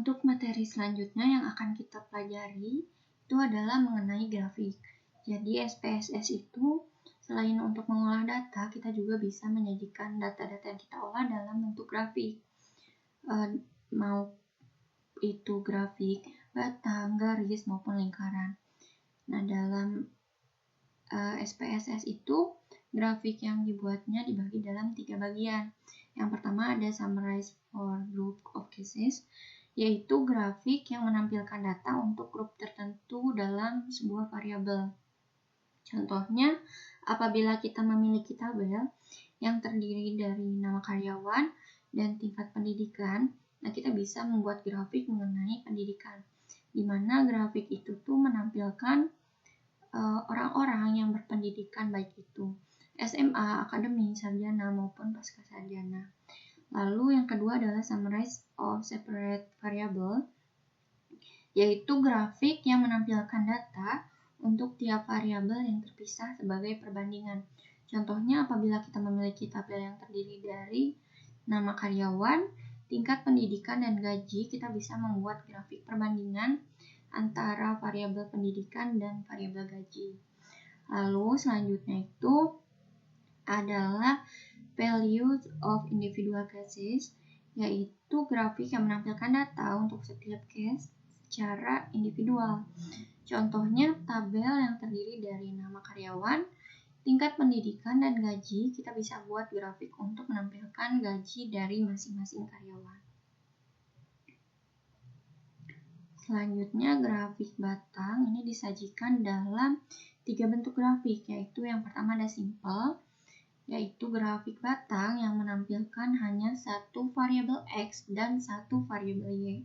Untuk materi selanjutnya yang akan kita pelajari itu adalah mengenai grafik. Jadi SPSS itu selain untuk mengolah data, kita juga bisa menyajikan data-data yang kita olah dalam bentuk grafik. Mau itu grafik batang, garis, maupun lingkaran. Nah, dalam SPSS itu grafik yang dibuatnya dibagi dalam 3 bagian. Yang pertama ada summarize for group of cases, yaitu grafik yang menampilkan data untuk grup tertentu dalam sebuah variabel. Contohnya, apabila kita memiliki tabel yang terdiri dari nama karyawan dan tingkat pendidikan, nah kita bisa membuat grafik mengenai pendidikan, di mana grafik itu tuh menampilkan orang-orang yang berpendidikan, baik itu SMA, akademi, sarjana, maupun pasca sarjana. Lalu yang kedua adalah summarize of separate variable, yaitu grafik yang menampilkan data untuk tiap variabel yang terpisah sebagai perbandingan. Contohnya apabila kita memiliki tabel yang terdiri dari nama karyawan, tingkat pendidikan, dan gaji, kita bisa membuat grafik perbandingan antara variabel pendidikan dan variabel gaji. Lalu selanjutnya itu adalah values of individual cases, yaitu grafik yang menampilkan data untuk setiap case secara individual. Contohnya tabel yang terdiri dari nama karyawan, tingkat pendidikan, dan gaji, kita bisa buat grafik untuk menampilkan gaji dari masing-masing karyawan. Selanjutnya grafik batang ini disajikan dalam 3 bentuk grafik, yaitu yang pertama ada simple, yaitu grafik batang yang menampilkan hanya satu variabel X dan satu variabel Y.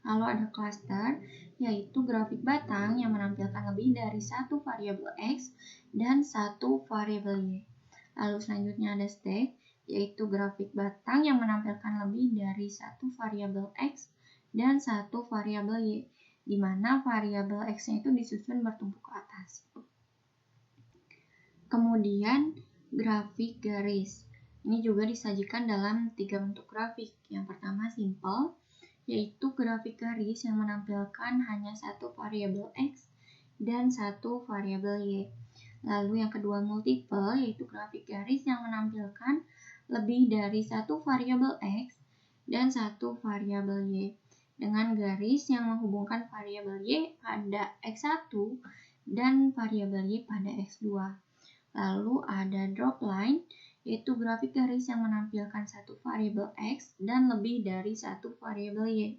Lalu ada cluster, yaitu grafik batang yang menampilkan lebih dari satu variabel X dan satu variabel Y. Lalu selanjutnya ada stack, yaitu grafik batang yang menampilkan lebih dari satu variabel X dan satu variabel Y, di mana variabel X-nya itu disusun bertumpuk ke atas. Kemudian grafik garis. Ini juga disajikan dalam 3 bentuk grafik. Yang pertama simple, yaitu grafik garis yang menampilkan hanya satu variabel X dan satu variabel Y. Lalu yang kedua multiple, yaitu grafik garis yang menampilkan lebih dari satu variabel X dan satu variabel Y, dengan garis yang menghubungkan variabel Y pada X1 dan variabel Y pada X2. Lalu ada drop line, yaitu grafik garis yang menampilkan satu variabel X dan lebih dari satu variabel Y,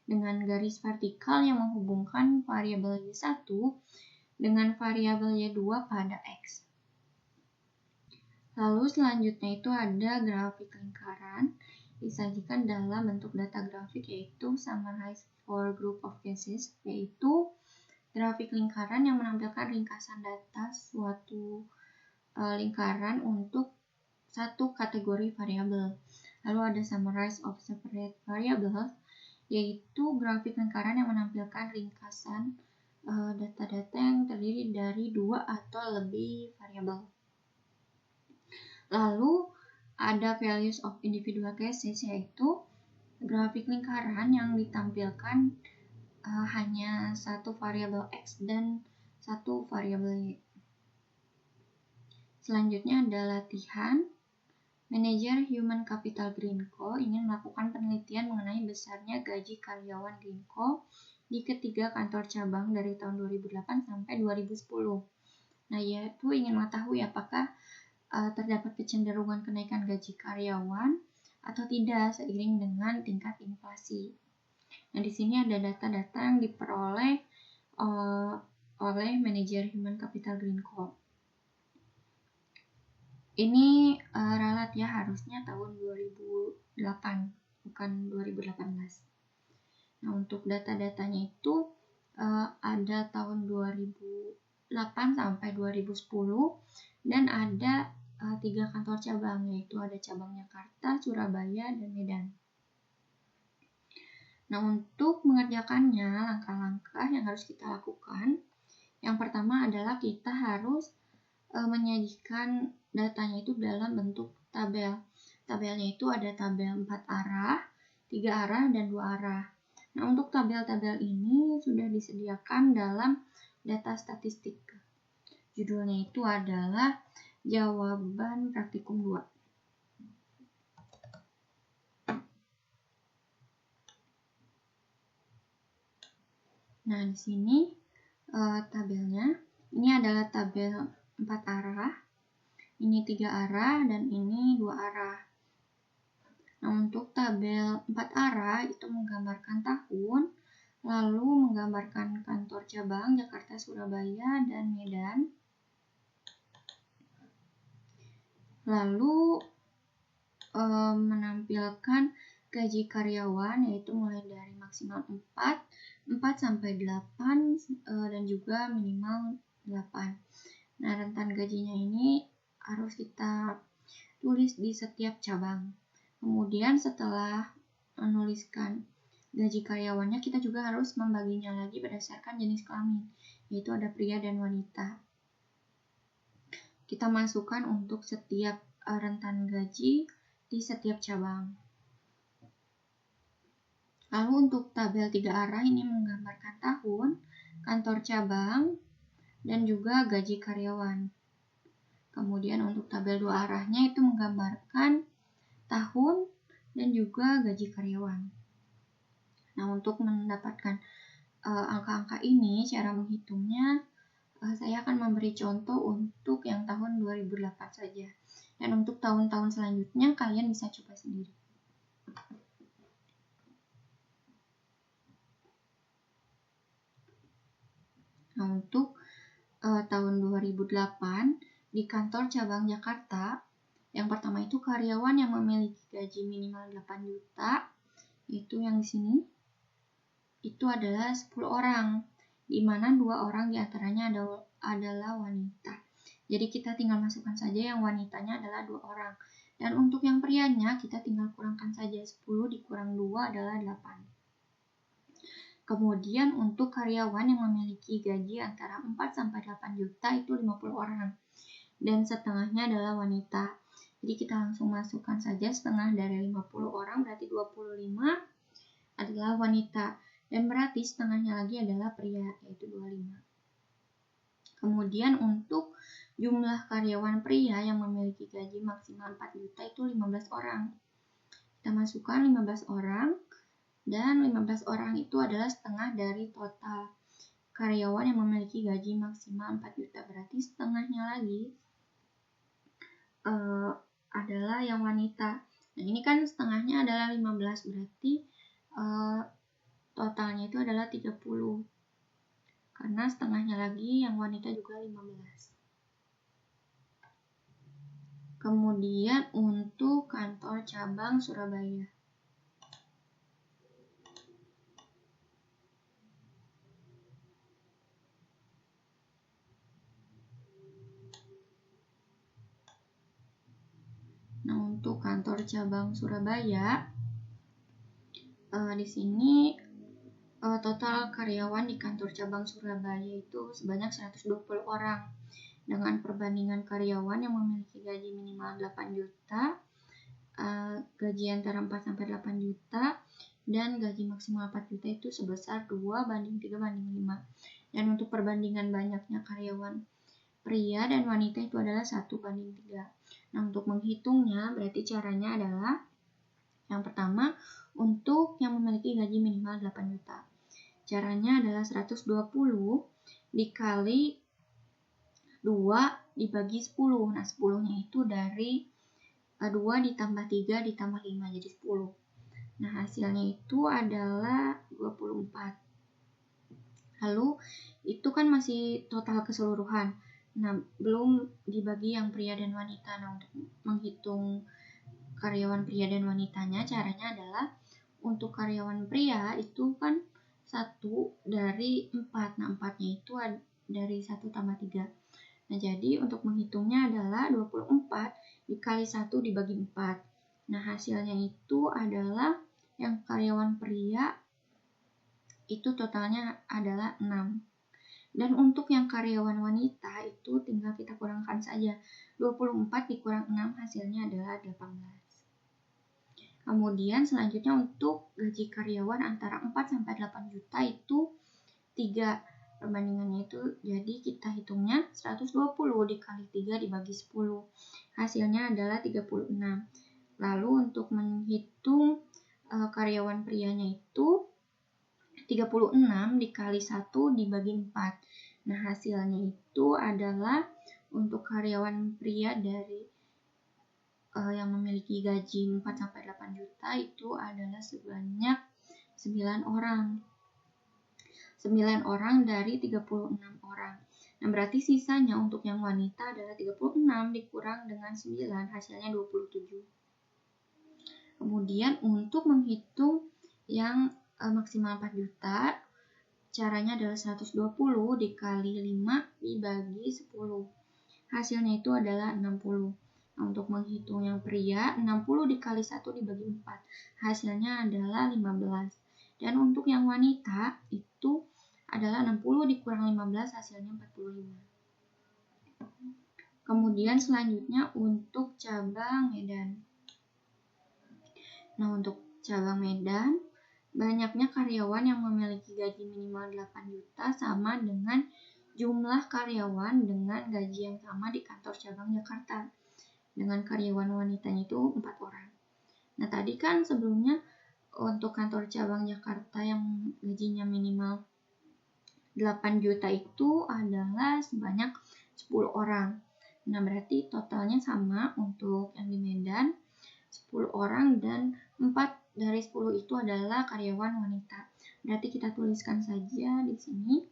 dengan garis vertikal yang menghubungkan variabel Y1 dengan variabel Y2 pada X. Lalu selanjutnya itu ada grafik lingkaran, disajikan dalam bentuk data grafik, yaitu summarize for group of cases, yaitu grafik lingkaran yang menampilkan ringkasan data suatu lingkaran untuk satu kategori variabel. Lalu ada summarize of separate variables, yaitu grafik lingkaran yang menampilkan ringkasan data-data yang terdiri dari 2 atau lebih variabel. Lalu ada values of individual cases, yaitu grafik lingkaran yang ditampilkan hanya satu variabel X dan satu variabel Y. Selanjutnya ada latihan. Manajer Human Capital Greenko ingin melakukan penelitian mengenai besarnya gaji karyawan Greenko di ketiga kantor cabang dari tahun 2008 sampai 2010. Nah, yaitu ingin mengetahui apakah terdapat kecenderungan kenaikan gaji karyawan atau tidak seiring dengan tingkat inflasi. Nah, di sini ada data-data yang diperoleh oleh manajer Human Capital Greenko. Ini ralat ya, harusnya tahun 2008, bukan 2018. Nah, untuk data-datanya itu ada tahun 2008 sampai 2010 dan ada 3 kantor cabang, yaitu ada cabang Jakarta, Surabaya, dan Medan. Nah, untuk mengerjakannya, langkah-langkah yang harus kita lakukan, yang pertama adalah kita harus menyajikan datanya itu dalam bentuk tabel. Tabelnya itu ada tabel 4 arah, 3 arah, dan 2 arah. Nah, untuk tabel-tabel ini sudah disediakan dalam data statistik. Judulnya itu adalah jawaban praktikum 2. Nah, di sini tabelnya. Ini adalah tabel 4 arah. Ini 3 arah dan ini 2 arah. Nah, untuk tabel 4 arah itu menggambarkan tahun, lalu menggambarkan kantor cabang Jakarta, Surabaya, dan Medan. Lalu menampilkan gaji karyawan, yaitu mulai dari maksimal 4 sampai 8 dan juga minimal 8. Nah, rentan gajinya ini harus kita tulis di setiap cabang. Kemudian setelah menuliskan gaji karyawannya, kita juga harus membaginya lagi berdasarkan jenis kelamin, yaitu ada pria dan wanita. Kita masukkan untuk setiap rentan gaji di setiap cabang. Lalu untuk tabel 3 arah ini menggambarkan tahun, kantor cabang, dan juga gaji karyawan. Kemudian untuk tabel 2 arahnya itu menggambarkan tahun dan juga gaji karyawan. Nah, untuk mendapatkan angka-angka ini, cara menghitungnya, saya akan memberi contoh untuk yang tahun 2008 saja. Dan untuk tahun-tahun selanjutnya, kalian bisa coba sendiri. Nah, untuk tahun 2008 di kantor cabang Jakarta, yang pertama itu karyawan yang memiliki gaji minimal 8 juta, itu yang di sini, itu adalah 10 orang, di mana 2 orang diantaranya adalah wanita. Jadi kita tinggal masukkan saja yang wanitanya adalah 2 orang. Dan untuk yang prianya kita tinggal kurangkan saja, 10 dikurang 2 adalah 8. Kemudian untuk karyawan yang memiliki gaji antara 4 sampai 8 juta itu 50 orang. Dan setengahnya adalah wanita. Jadi kita langsung masukkan saja setengah dari 50 orang, berarti 25 adalah wanita. Dan berarti setengahnya lagi adalah pria, yaitu 25. Kemudian untuk jumlah karyawan pria yang memiliki gaji maksimal 4 juta itu 15 orang. Kita masukkan 15 orang. Dan 15 orang itu adalah setengah dari total karyawan yang memiliki gaji maksimal 4 juta. Berarti setengahnya lagi adalah yang wanita. Nah, ini kan setengahnya adalah 15, berarti totalnya itu adalah 30. Karena setengahnya lagi yang wanita juga 15. Kemudian untuk kantor cabang Surabaya. Nah, untuk kantor cabang Surabaya, di sini total karyawan di kantor cabang Surabaya itu sebanyak 120 orang. Dengan perbandingan karyawan yang memiliki gaji minimal 8 juta, gaji antara 4 sampai 8 juta, dan gaji maksimal 4 juta itu sebesar 2:3:5. Dan untuk perbandingan banyaknya karyawan pria dan wanita itu adalah 1:3. Nah, untuk menghitungnya berarti caranya adalah yang pertama untuk yang memiliki gaji minimal 8 juta. Caranya adalah 120 dikali 2 dibagi 10. Nah, 10-nya itu dari 2 ditambah 3 ditambah 5 jadi 10. Nah, hasilnya itu adalah 24. Lalu itu kan masih total keseluruhan. Nah, belum dibagi yang pria dan wanita. Nah, untuk menghitung karyawan pria dan wanitanya, caranya adalah untuk karyawan pria itu kan 1 dari 4. Nah, 4-nya itu dari 1 tambah 3. Nah, jadi untuk menghitungnya adalah 24 dikali 1 dibagi 4. Nah, hasilnya itu adalah yang karyawan pria itu totalnya adalah 6. Dan untuk yang karyawan wanita itu tinggal kita kurangkan saja. 24 dikurang 6 hasilnya adalah 18. Kemudian selanjutnya untuk gaji karyawan antara 4 sampai 8 juta itu 3 perbandingannya itu, jadi kita hitungnya 120 dikali 3 dibagi 10. Hasilnya adalah 36. Lalu untuk menghitung karyawan prianya itu 36 dikali 1 dibagi 4. Nah, hasilnya itu adalah untuk karyawan pria dari yang memiliki gaji 4 sampai 8 juta itu adalah sebanyak 9 orang. 9 orang dari 36 orang. Nah, berarti sisanya untuk yang wanita adalah 36 dikurang dengan 9, hasilnya 27. Kemudian untuk menghitung yang maksimal 4 juta, caranya adalah 120 dikali 5 dibagi 10. Hasilnya itu adalah 60. Nah, untuk menghitung yang pria, 60 dikali 1 dibagi 4. Hasilnya adalah 15. Dan untuk yang wanita, itu adalah 60 dikurang 15, hasilnya 45. Kemudian selanjutnya untuk cabang Medan. Nah, untuk cabang Medan, banyaknya karyawan yang memiliki gaji minimal 8 juta sama dengan jumlah karyawan dengan gaji yang sama di kantor cabang Jakarta. Dengan karyawan wanitanya itu 4 orang. Nah, tadi kan sebelumnya untuk kantor cabang Jakarta yang gajinya minimal 8 juta itu adalah sebanyak 10 orang. Nah, berarti totalnya sama untuk yang di Medan 10 orang dan 4 dari 10 itu adalah karyawan wanita. Berarti kita tuliskan saja di sini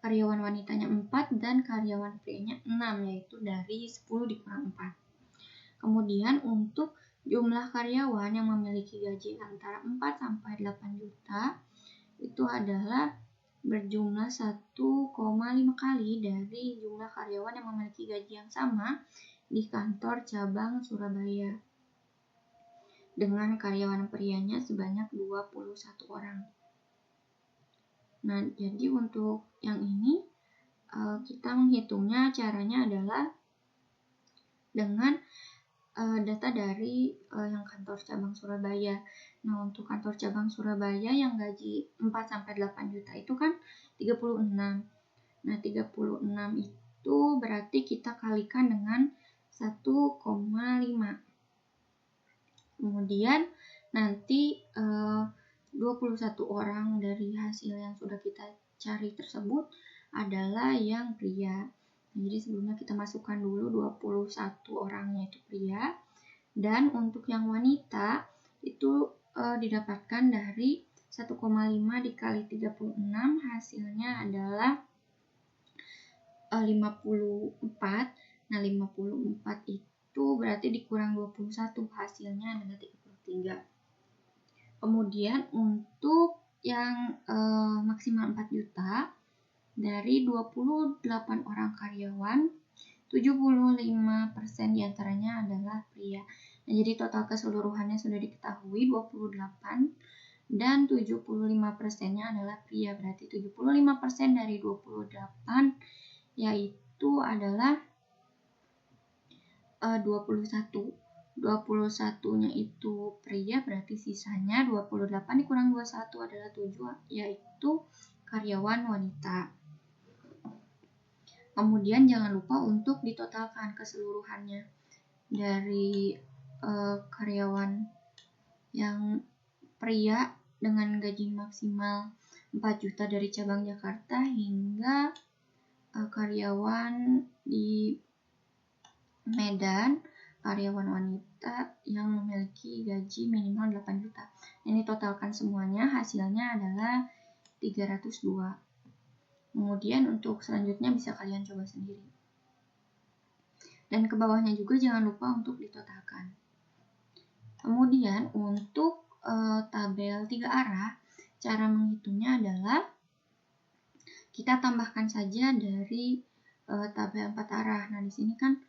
karyawan wanitanya 4 dan karyawan prianya 6, yaitu dari 10 dikurang 4. Kemudian untuk jumlah karyawan yang memiliki gaji antara 4 sampai 8 juta itu adalah berjumlah 1,5 kali dari jumlah karyawan yang memiliki gaji yang sama di kantor cabang Surabaya. Dengan karyawan prianya sebanyak 21 orang. Nah, jadi untuk yang ini kita menghitungnya caranya adalah dengan data dari yang kantor cabang Surabaya. Nah, untuk kantor cabang Surabaya yang gaji 4 sampai 8 juta itu kan 36. Nah, 36 itu berarti kita kalikan dengan 1,5. Kemudian nanti 21 orang dari hasil yang sudah kita cari tersebut adalah yang pria. Jadi sebelumnya kita masukkan dulu 21 orangnya itu pria. Dan untuk yang wanita itu didapatkan dari 1,5 dikali 36, hasilnya adalah 54. Nah, 54 itu berarti dikurang 21, hasilnya adalah 33. Kemudian untuk yang maksimal 4 juta, dari 28 orang karyawan, 75% diantaranya adalah pria. Nah, jadi total keseluruhannya sudah diketahui 28 dan 75%-nya adalah pria. Berarti 75% dari 28 yaitu adalah 21. 21-nya itu pria, berarti sisanya 28 dikurang 21 adalah 7, yaitu karyawan wanita. Kemudian jangan lupa untuk ditotalkan keseluruhannya dari karyawan yang pria dengan gaji maksimal 4 juta dari cabang Jakarta hingga karyawan di Medan, karyawan wanita yang memiliki gaji minimal 8 juta. Ini totalkan semuanya, hasilnya adalah 302. Kemudian untuk selanjutnya bisa kalian coba sendiri. Dan ke bawahnya juga jangan lupa untuk ditotalkan. Kemudian untuk tabel 3 arah, cara menghitungnya adalah kita tambahkan saja dari tabel 4 arah. Nah, di sini kan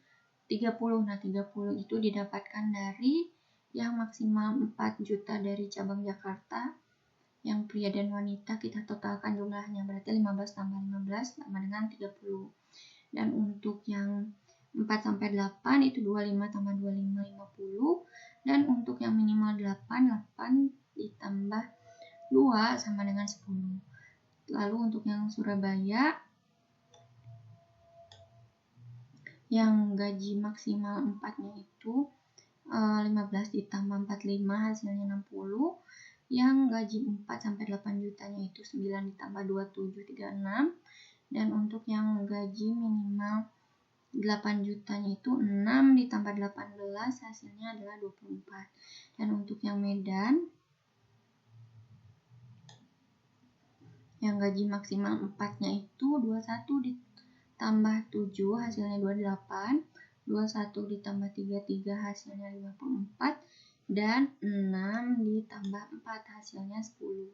30. Nah, 30 itu didapatkan dari yang maksimal 4 juta dari cabang Jakarta. Yang pria dan wanita kita totalkan jumlahnya, berarti 15 tambah 15 sama dengan 30. Dan untuk yang 4 sampai 8 itu 25 tambah 25, 50. Dan untuk yang minimal 8 ditambah 2 sama dengan 10. Lalu untuk yang Surabaya, yang gaji maksimal 4-nya itu 15 ditambah 45 hasilnya 60. Yang gaji 4 sampai 8 jutanya itu 9 ditambah 27 36. Dan untuk yang gaji minimal 8 jutanya itu 6 ditambah 18 hasilnya adalah 24. Dan untuk yang Medan, yang gaji maksimal 4-nya itu 21 ditambah 7 hasilnya 28, 21 ditambah 33 hasilnya 54, dan 6 ditambah 4 hasilnya 10.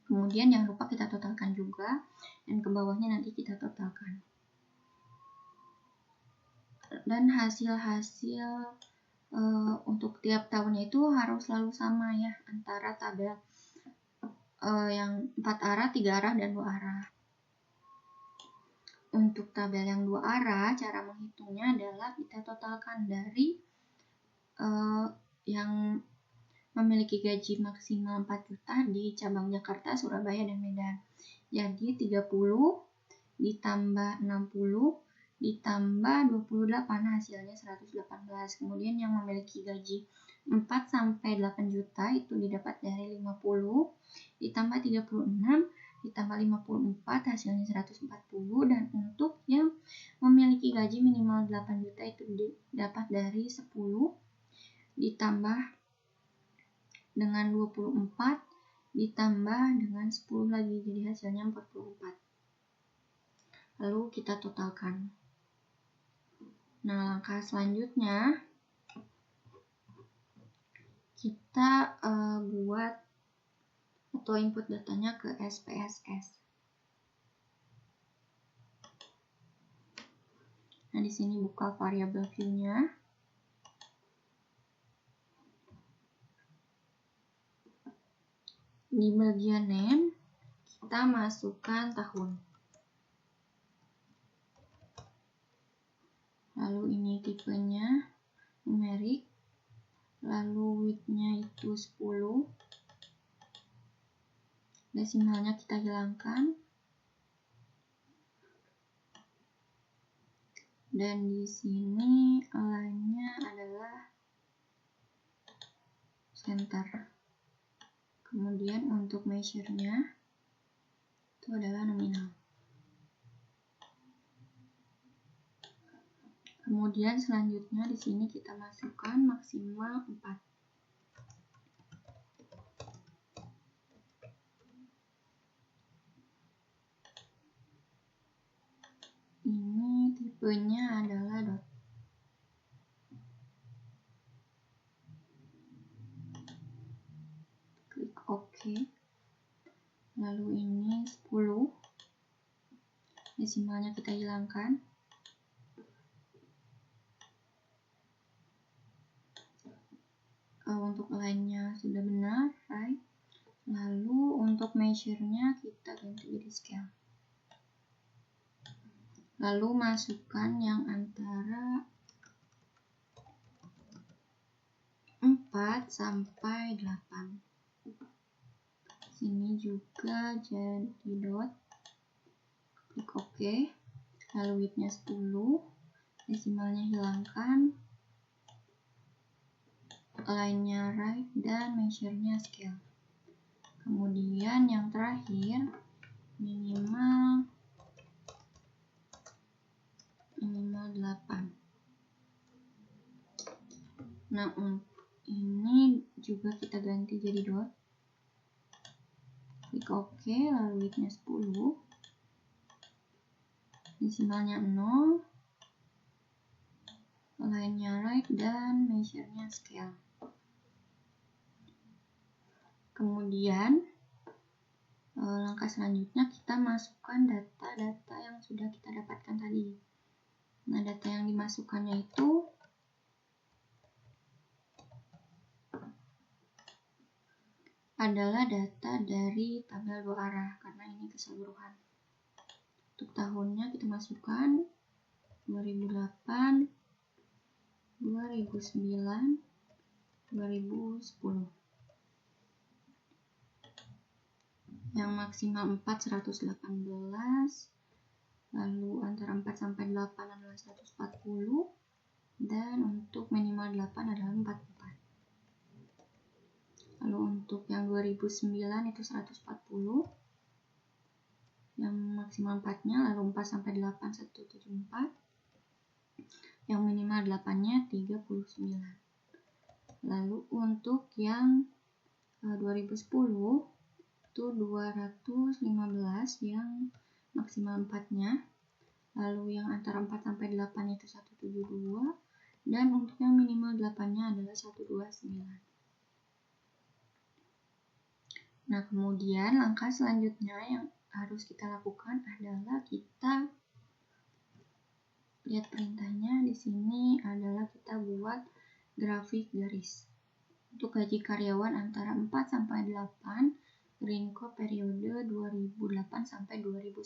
Kemudian jangan lupa kita totalkan juga, dan ke bawahnya nanti kita totalkan. Dan hasil-hasil untuk tiap tahunnya itu harus selalu sama ya, antara tabel yang 4 arah, 3 arah, dan 2 arah. Untuk tabel yang 2 arah, cara menghitungnya adalah kita totalkan dari yang memiliki gaji maksimal 4 juta di cabang Jakarta, Surabaya, dan Medan. Jadi 30 ditambah 60 ditambah 28 hasilnya 118. Kemudian yang memiliki gaji 4 sampai 8 juta itu didapat dari 50 ditambah 36 ditambah 54 hasilnya 140. Dan untuk yang memiliki gaji minimal 8 juta itu didapat dari 10 ditambah dengan 24 ditambah dengan 10 lagi, jadi hasilnya 44. Lalu kita totalkan. Nah, langkah selanjutnya kita buat atau input datanya ke SPSS. Nah, di sini buka variabel view-nya. Di bagian name kita masukkan tahun. Lalu ini tipenya numerik. Lalu width-nya itu 10. Desimalnya kita hilangkan. Dan di sini align-nya adalah center. Kemudian untuk measure-nya itu adalah nominal. Kemudian selanjutnya di sini kita masukkan maksimal 4. Ini tipenya adalah dot. Klik OK. Lalu ini 10. Desimalnya kita hilangkan. Untuk line-nya sudah benar, right? Lalu untuk measure-nya kita ganti jadi scale. Lalu masukkan yang antara 4 sampai 8. Sini juga jadi dot. Klik OK. Lalu width-nya 10. Desimalnya hilangkan. Line-nya right dan measure-nya scale. Kemudian yang terakhir minimal 8. Nah, ini juga kita ganti jadi dot. Klik OK, lalu width-nya 10. Desimalnya 0. Line-nya right dan measure-nya scale. Kemudian langkah selanjutnya kita masukkan data-data yang sudah kita dapatkan tadi. Nah, data yang dimasukkannya itu adalah data dari tabel 2 arah karena ini keseluruhan. Untuk tahunnya kita masukkan 2008, 2009, 2010. Yang maksimal 4 118, lalu antara 4 sampai 8 adalah 140, dan untuk minimal 8 adalah 44. Lalu untuk yang 2009 itu 140, yang maksimal 4-nya, lalu 4 sampai 8 174, yang minimal 8-nya 39. Lalu untuk yang 2010 itu 215 yang maksimal 4-nya, lalu yang antara 4 sampai 8 itu 172, dan untuk yang minimal 8-nya adalah 129. Nah, kemudian langkah selanjutnya yang harus kita lakukan adalah kita lihat perintahnya. Di sini adalah kita buat grafik garis untuk gaji karyawan antara 4 sampai 8 Greenko periode 2008 sampai 2010.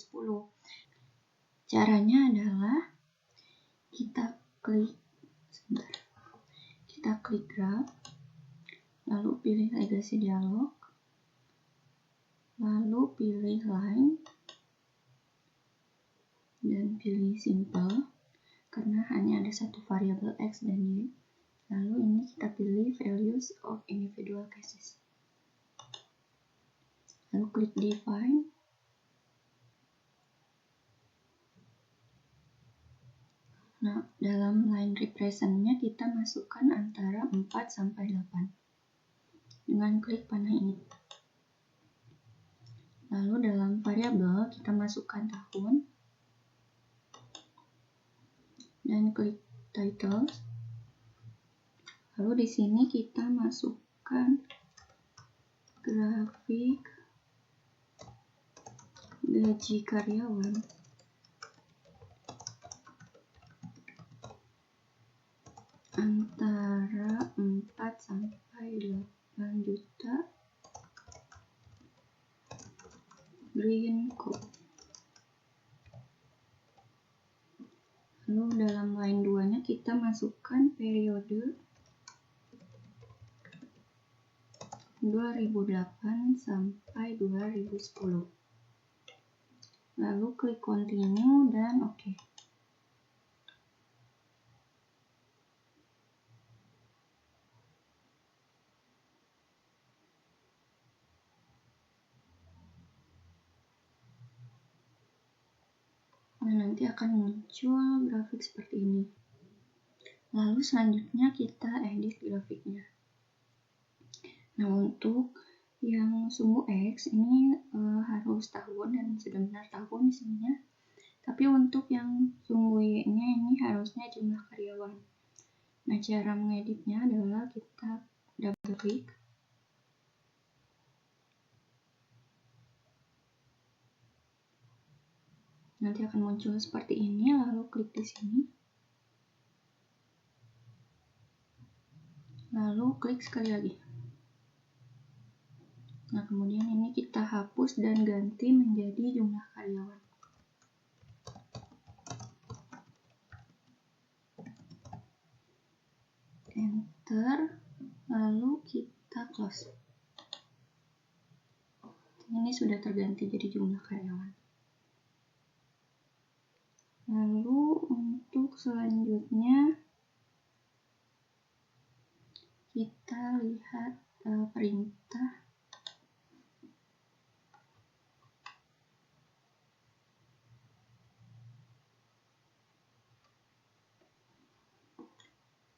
Caranya adalah kita klik graph, lalu pilih legacy dialog, lalu pilih line, dan pilih simple karena hanya ada satu variabel X dan Y. Lalu ini kita pilih values of individual cases. Lalu klik define. Nah, dalam line represent-nya kita masukkan antara 4 sampai 8 dengan klik panah ini. Lalu dalam variabel kita masukkan tahun dan klik title. Lalu di sini kita masukkan grafik gaji karyawan antara 4 sampai 8 juta Greenko. Lalu dalam line 2-nya kita masukkan periode 2008 sampai 2010. Lalu klik continue dan oke. Nah, nanti akan muncul grafik seperti ini. Lalu selanjutnya kita edit grafiknya. Nah, untuk yang sumbu X ini harus tahun dan sudah benar tahun di sininya. Tapi untuk yang sumbu Y-nya ini harusnya jumlah karyawan. Nah, cara mengeditnya adalah kita double klik. Nanti akan muncul seperti ini, lalu klik di sini. Lalu klik sekali lagi. Nah, kemudian ini kita hapus dan ganti menjadi jumlah karyawan. Enter, lalu kita close. Ini sudah terganti jadi jumlah karyawan. Lalu untuk selanjutnya kita lihat perintah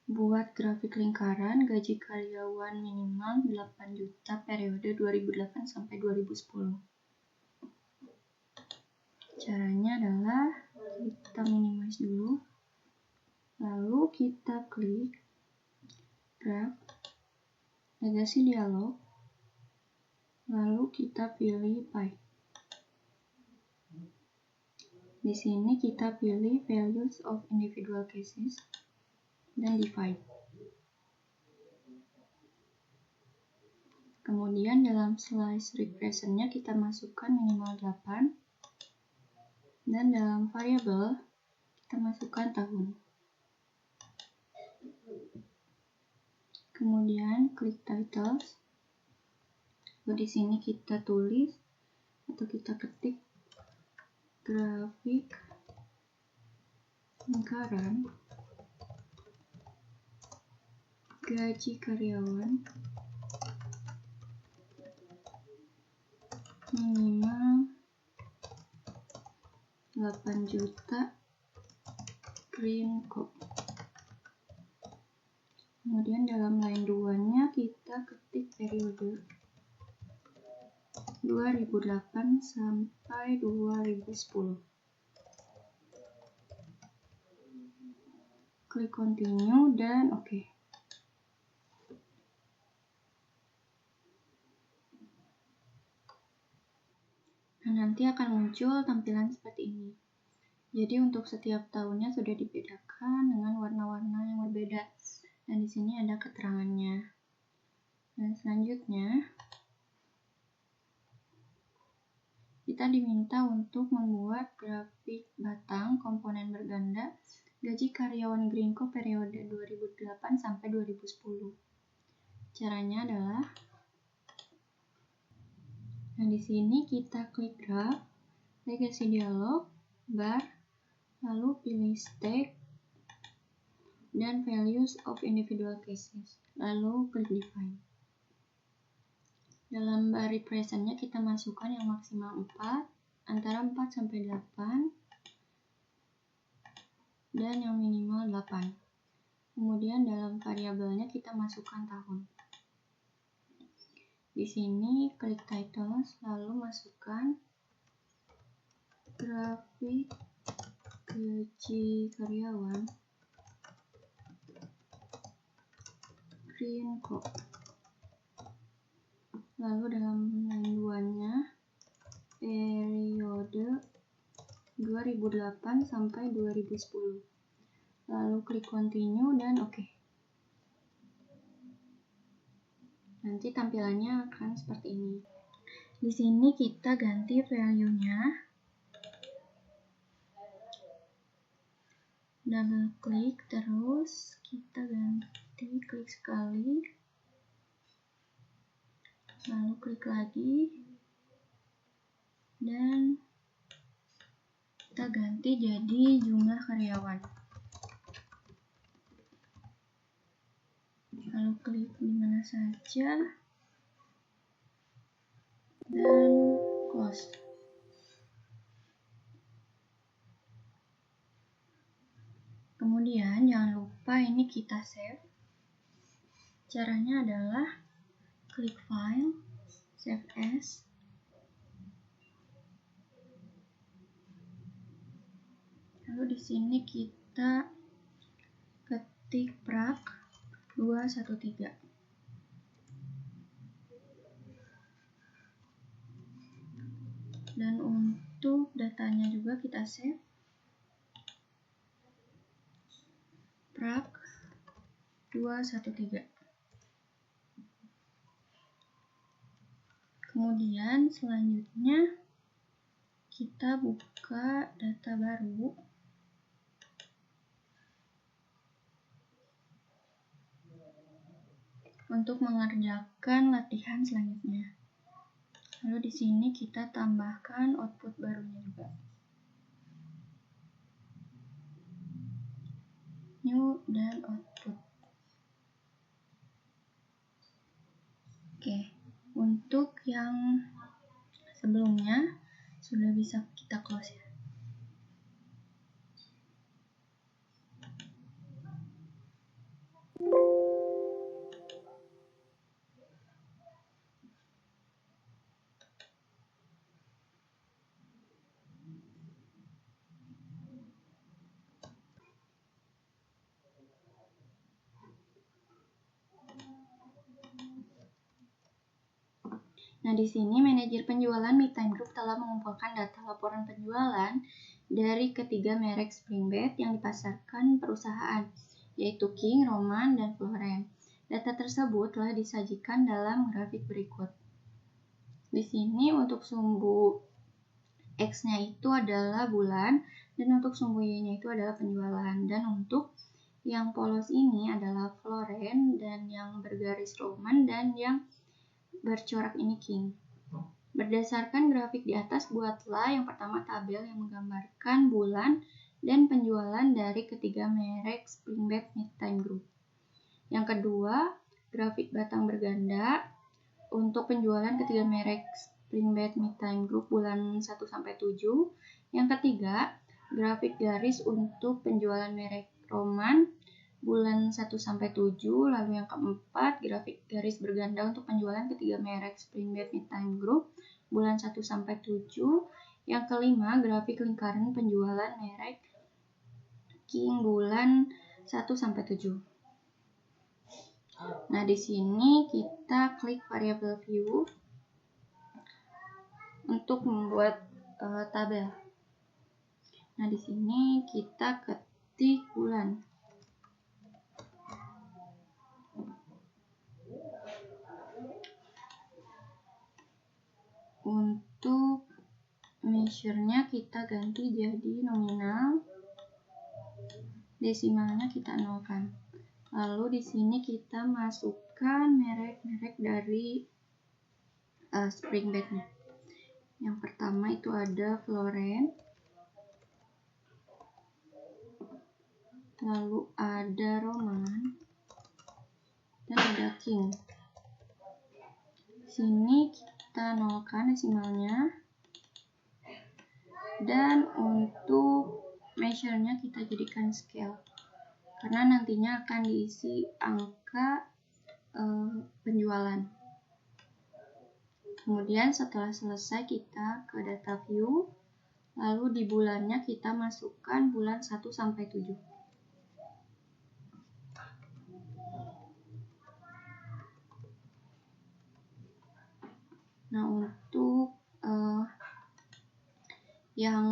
buat grafik lingkaran gaji karyawan minimal 8 juta periode 2008 sampai 2010. Caranya adalah kita minimize dulu, lalu kita klik graph, legacy dialog, lalu kita pilih pie. Di sini kita pilih values of individual cases dan divide. Kemudian dalam slice represent-nya kita masukkan minimal 8, dan dalam variabel kita masukkan tahun. Kemudian klik titles. Di sini kita tulis atau kita ketik grafik lingkaran gaji karyawan minimal 8 juta Green Co. Kemudian dalam line 2-nya kita ketik periode 2008 sampai 2010. Klik continue dan oke. Nah, nanti akan muncul tampilan seperti ini. Jadi untuk setiap tahunnya sudah dibedakan dengan warna-warna yang berbeda. Dan di sini ada keterangannya. Dan selanjutnya kita diminta untuk membuat grafik batang komponen berganda gaji karyawan Green Co periode 2008 sampai 2010. Caranya adalah, nah di sini kita klik graph, legacy dialog, bar, lalu pilih stake dan values of individual cases, lalu klik define. Dalam bar represent-nya kita masukkan yang maksimal 4, antara 4 sampai 8, dan yang minimal 8. Kemudian dalam variabelnya kita masukkan tahun. Di sini klik titles, lalu masukkan grafik gaji karyawan Green Co. Lalu dalam line 2-nya periode 2008 sampai 2010. Lalu klik continue dan oke. Nanti tampilannya akan seperti ini. Di sini kita ganti value-nya. Double klik, terus kita ganti, klik sekali, lalu klik lagi, dan kita ganti jadi jumlah karyawan. Lalu klik di mana saja, dan close. Kemudian jangan lupa ini kita save. Caranya adalah klik file, save as, lalu di sini kita ketik prak 213. Dan untuk datanya juga kita save prak 213. Kemudian selanjutnya kita buka data baru. Untuk mengerjakan latihan selanjutnya. Lalu di sini kita tambahkan output barunya juga. New dan output. Oke, untuk yang sebelumnya sudah bisa kita close ya. Nah, di sini manajer penjualan Midtime Group telah mengumpulkan data laporan penjualan dari ketiga merek spring bed yang dipasarkan perusahaan, yaitu King, Roman, dan Florence. Data tersebut telah disajikan dalam grafik berikut. Di sini untuk sumbu X-nya itu adalah bulan, dan untuk sumbu Y-nya itu adalah penjualan. Dan untuk Yang polos ini adalah floren, dan yang bergaris roman dan yang bercorak ini king. Berdasarkan grafik di atas, buatlah yang pertama tabel yang menggambarkan bulan dan penjualan dari ketiga merek Springbed Midtime Group. Yang kedua, grafik batang berganda untuk penjualan ketiga merek Springbed Midtime Group bulan 1-7. Yang ketiga, grafik garis untuk penjualan merek Roman bulan 1-7. Lalu yang keempat, grafik garis berganda untuk penjualan ketiga merek Springbed Midtime Group bulan 1-7. Yang kelima, grafik lingkaran penjualan merek King bulan 1-7. Nah, di sini kita klik variable view untuk membuat tabel. Nah, di sini kita ketik bulan. Untuk measure-nya kita ganti jadi nominal, desimalnya kita nolkan. Lalu di sini kita masukkan merek-merek dari Springbed-nya. Yang pertama itu ada Floren, lalu ada Roman, dan ada King. Sini kita nolkan desimalnya, dan untuk measure-nya kita jadikan scale, karena nantinya akan diisi angka penjualan. Kemudian setelah selesai kita ke data view, lalu di bulannya kita masukkan bulan 1-7. Nah, untuk yang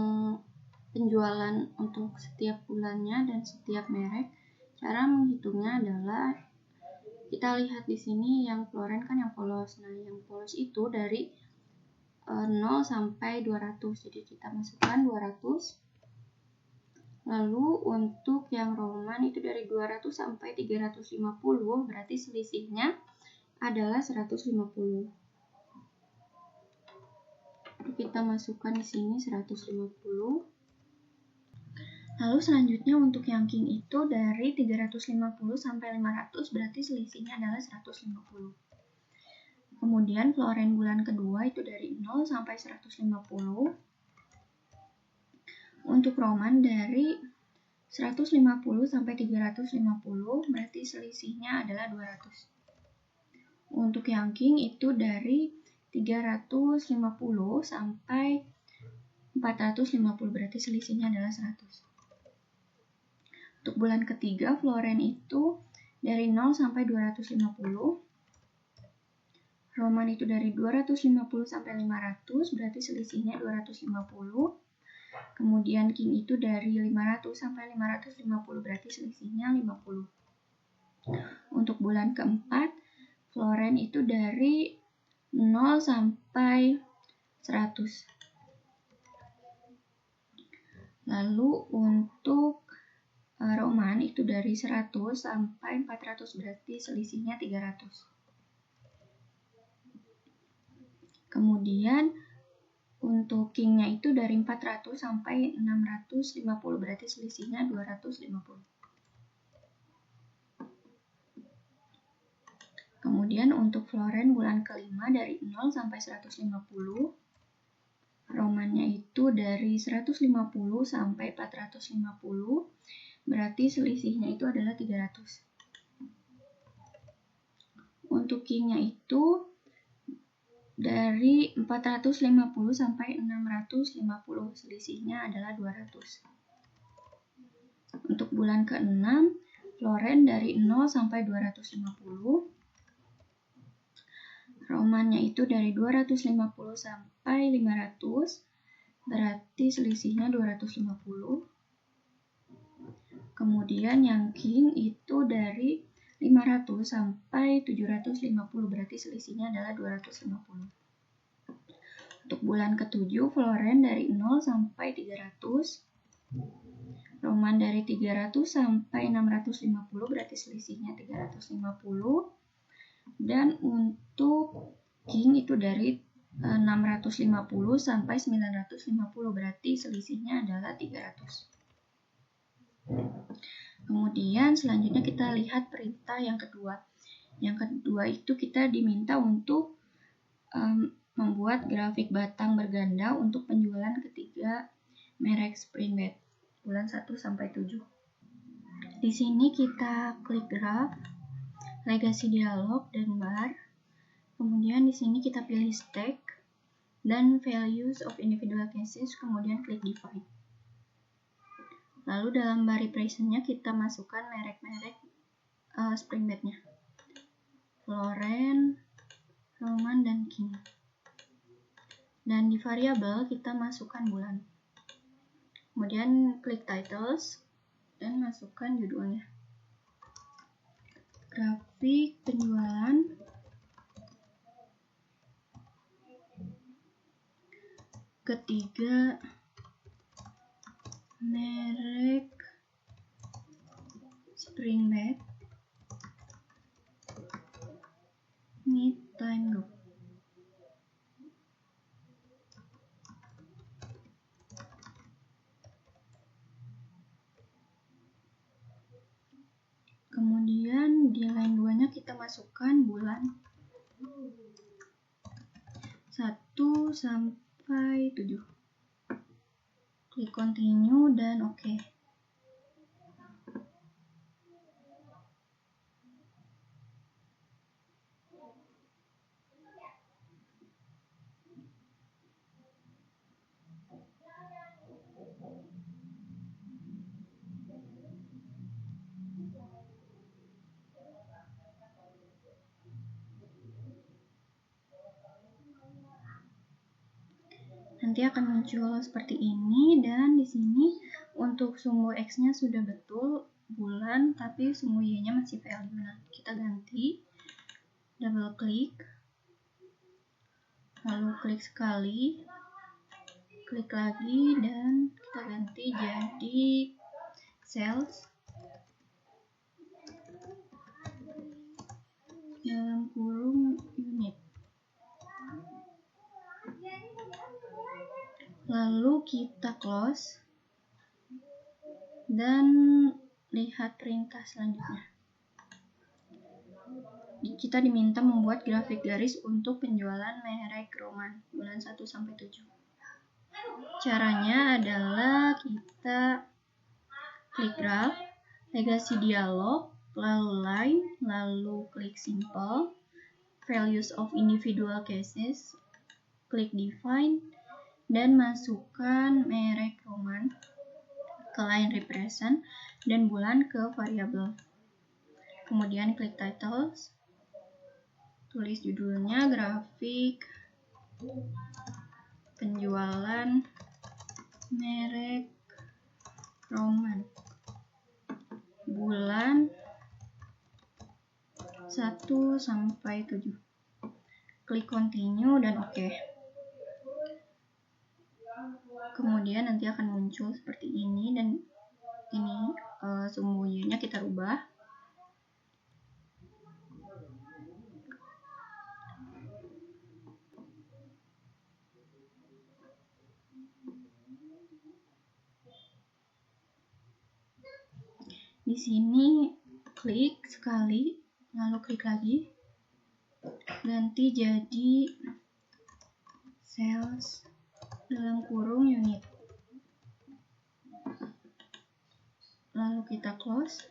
penjualan untuk setiap bulannya dan setiap merek, cara menghitungnya adalah kita lihat di sini yang floren kan yang polos. Nah, yang polos itu dari 0 sampai 200. Jadi kita masukkan 200. Lalu untuk yang roman itu dari 200 sampai 350, berarti selisihnya adalah 150. Kita masukkan di sini 150. Lalu selanjutnya untuk yang king itu dari 350 sampai 500, berarti selisihnya adalah 150. Kemudian floren bulan kedua itu dari 0 sampai 150. Untuk roman dari 150 sampai 350, berarti selisihnya adalah 200. Untuk yang king itu dari 350 sampai 450, berarti selisihnya adalah 100. Untuk bulan ketiga, floren itu dari 0 sampai 250. Roman itu dari 250 sampai 500, berarti selisihnya 250. Kemudian king itu dari 500 sampai 550, berarti selisihnya 50. Untuk bulan keempat, floren itu dari 0 sampai 100. Lalu untuk roman itu dari 100 sampai 400, berarti selisihnya 300. Kemudian untuk kingnya itu dari 400 sampai 650, berarti selisihnya 250. Kemudian untuk floren bulan kelima dari 0 sampai 150, romannya itu dari 150 sampai 450, berarti selisihnya itu adalah 300. Untuk kingnya itu dari 450 sampai 650, selisihnya adalah 200. Untuk bulan ke-6, floren dari 0 sampai 250, romannya itu dari 250 sampai 500, berarti selisihnya 250. Kemudian yang king itu dari 500 sampai 750, berarti selisihnya adalah 250. Untuk bulan ke-7, floren dari 0 sampai 300, Roman dari 300 sampai 650 berarti selisihnya 350. Dan untuk King itu dari 650 sampai 950 berarti selisihnya adalah 300. Kemudian selanjutnya kita lihat perintah yang kedua. Yang kedua itu kita diminta untuk membuat grafik batang berganda untuk penjualan ketiga merek Spring Bed bulan 1 sampai 7. Di sini kita klik graph, legasi dialog dan bar. Kemudian di sini kita pilih stack dan values of individual cases, kemudian klik define. Lalu dalam bar repression-nya kita masukkan merek-merek Spring Bed-nya. Lauren, Roman, dan King. Dan di variabel kita masukkan bulan. Kemudian klik titles dan masukkan judulnya. Grafik penjualan ketiga merek Spring Bed Mid Time Group. Kemudian di line 2-nya kita masukkan bulan 1 sampai 7. Klik continue dan oke. Nanti akan muncul seperti ini, dan di sini untuk sumbu X-nya sudah betul bulan, tapi sumbu Y-nya masih value. Nah, kita ganti, double klik, lalu klik sekali, klik lagi, dan kita ganti jadi sales dalam kurung unit. Lalu kita close dan lihat perintah selanjutnya. Kita diminta membuat grafik garis untuk penjualan merek Roman bulan 1 sampai 7. Caranya adalah kita klik graph, legasi dialog, lalu line, lalu klik simple, values of individual cases, klik define, dan masukkan merek Roman ke line represent dan bulan ke variabel. Kemudian klik titles, tulis judulnya grafik penjualan merek Roman bulan 1 sampai 7. Klik continue dan oke. Kemudian nanti akan muncul seperti ini, dan ini sumbu Y-nya kita rubah. Di sini klik sekali, lalu klik lagi, ganti jadi sales dalam kurung unit. Lalu kita close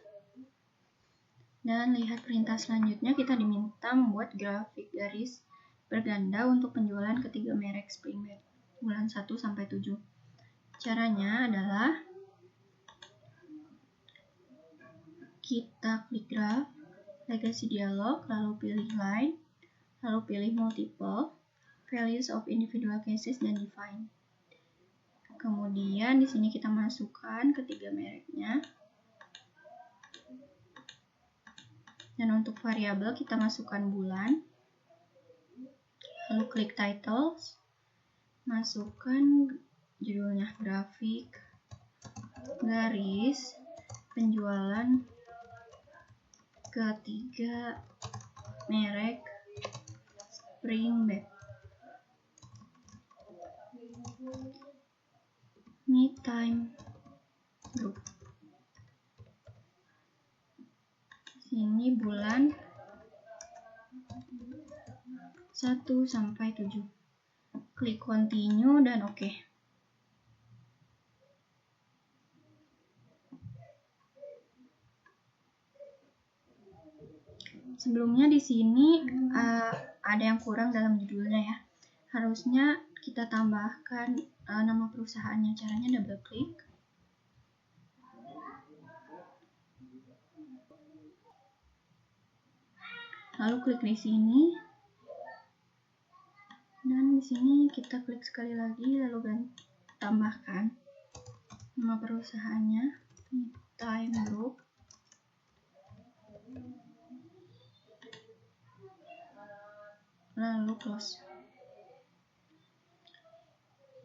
dan lihat perintah selanjutnya. Kita diminta membuat grafik garis berganda untuk penjualan ketiga merek Spring Bed bulan 1 sampai 7. Caranya adalah kita klik graph, legasi dialog, lalu pilih line, lalu pilih multiple, values of individual cases, dan define. Kemudian di sini kita masukkan ketiga mereknya. Dan untuk variabel kita masukkan bulan. Lalu klik titles, masukkan judulnya grafik garis penjualan ketiga merek Springback. Me Time Group. Sini bulan 1 sampai 7. Klik continue dan oke. Sebelumnya di sini ada yang kurang dalam judulnya ya. Harusnya kita tambahkan nama perusahaannya. Caranya double klik. Lalu klik di sini. Dan di sini kita klik sekali lagi lalu tambahkan nama perusahaannya, Me Time Group. Lalu close.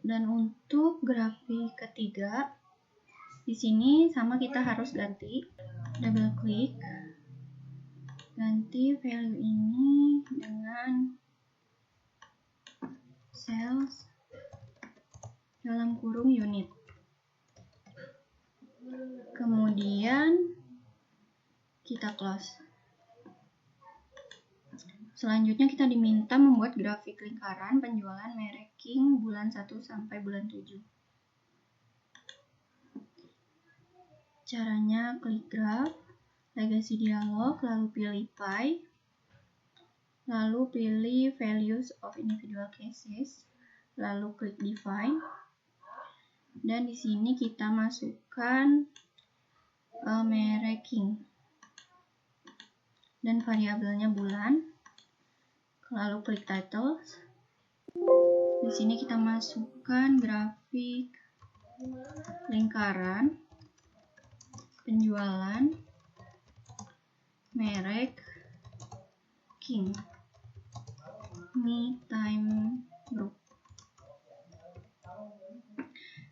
Dan untuk grafik ketiga, di sini sama kita harus ganti. Double klik. Ganti value ini dengan sales dalam kurung unit. Kemudian kita close. Selanjutnya kita diminta membuat grafik lingkaran penjualan merek King bulan 1 sampai bulan 7. Caranya klik graph, legacy dialog, lalu pilih pie, lalu pilih values of individual cases, lalu klik define. Dan di sini kita masukkan merek King dan variabelnya bulan. Lalu klik title. Di sini kita masukkan grafik lingkaran penjualan merek King, Me Time Group.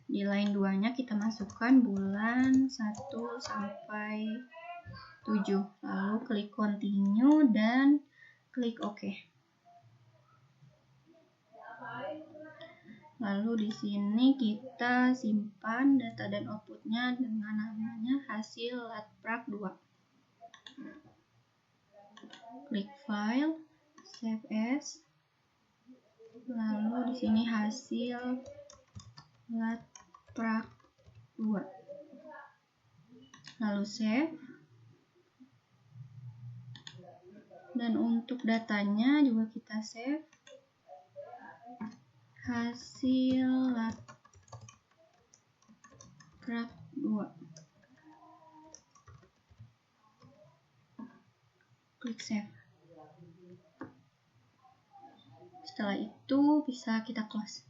Di line 2-nya kita masukkan bulan 1 sampai 7. Lalu klik continue dan klik OK. Lalu di sini kita simpan data dan outputnya dengan namanya hasil latprak 2. Klik file, save as. Lalu di sini hasil latprak 2. Lalu save. Dan untuk datanya juga kita save. Hasil latprak 2. Klik save. Setelah itu bisa kita close.